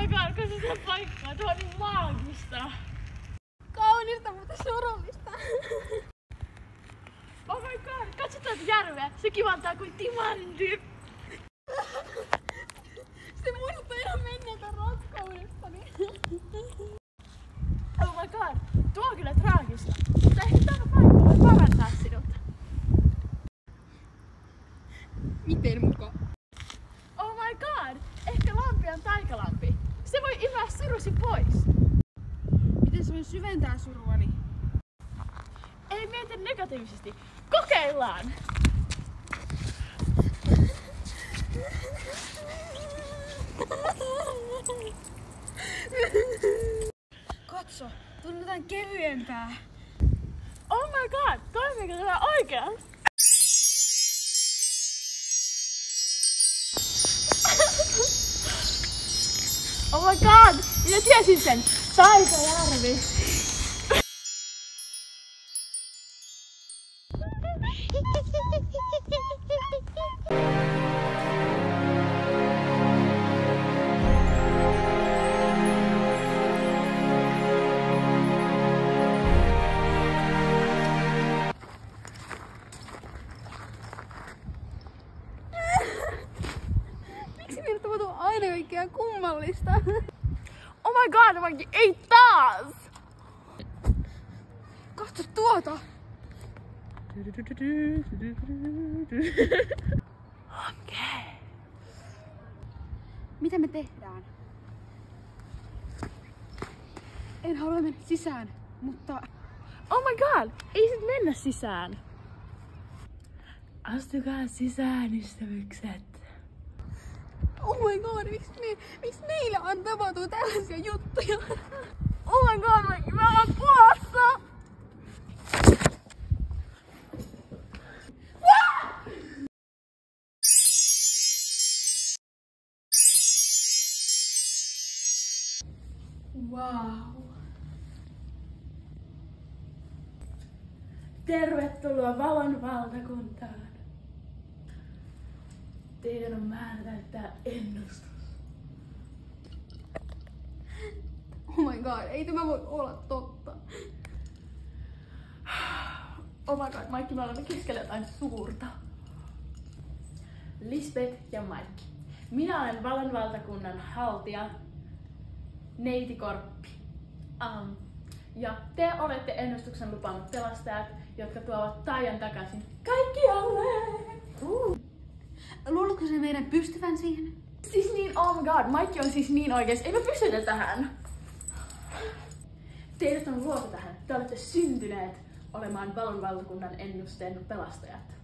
my god, kun se paikkaa, tuo on niin maagista. Kaunista, mutta surullista. Oh my god, katsotaan järveä. Se kivantaa kuin timantti. Se muistuttaa ihan menneitä rakkaudestani. Oh my god, tuo on kyllä traagista. Mutta ehkä tämä paikka voi parantaa sinut. Miten muka? Oh my god, ehkä lampi on taikalampi. Se voi imää surusi pois. Miten se voi syventää suruani? Ei mieti negatiivisesti. Kokeillaan! Katso, tunnetaan kevyempää. Oh my god, toimiiko tämä oikein? Oh my god, minä tiesin sen! Taikajärvi! Miksi minusta tapahtuu aina kaikkea kummallista? Oh my god, Mikki, ei taas! Katso tuota! Okei. Mitä me tehdään? En halua mennä sisään, mutta... Oh my god, ei sit mennä sisään. Astukaa sisään, ystävykset. Oh my god, miksi meillä on tapahtuu tällaisia juttuja? Oh my god, Mikki, mä oon pulassa! Wow. Tervetuloa Valon valtakuntaan. Teidän on määrä täyttää ennustus. Oh my god, ei tämä voi olla totta. Oh my god, Mikki, me olemme keskellä jotain suurta. Lisbeth ja Mikki. Minä olen Valon valtakunnan haltija, Neiti Korppi. Ja te olette ennustuksen lupaamat pelastajat, jotka tuovat Taian takaisin kaikkialle. Luuletko se meidän pystyvän siihen? Siis niin, oh my god, Mikki on siis niin oikees. Ei me pystytä tähän. Teidät on luotu tähän. Te olette syntyneet olemaan Valon valtakunnan ennusteen pelastajat.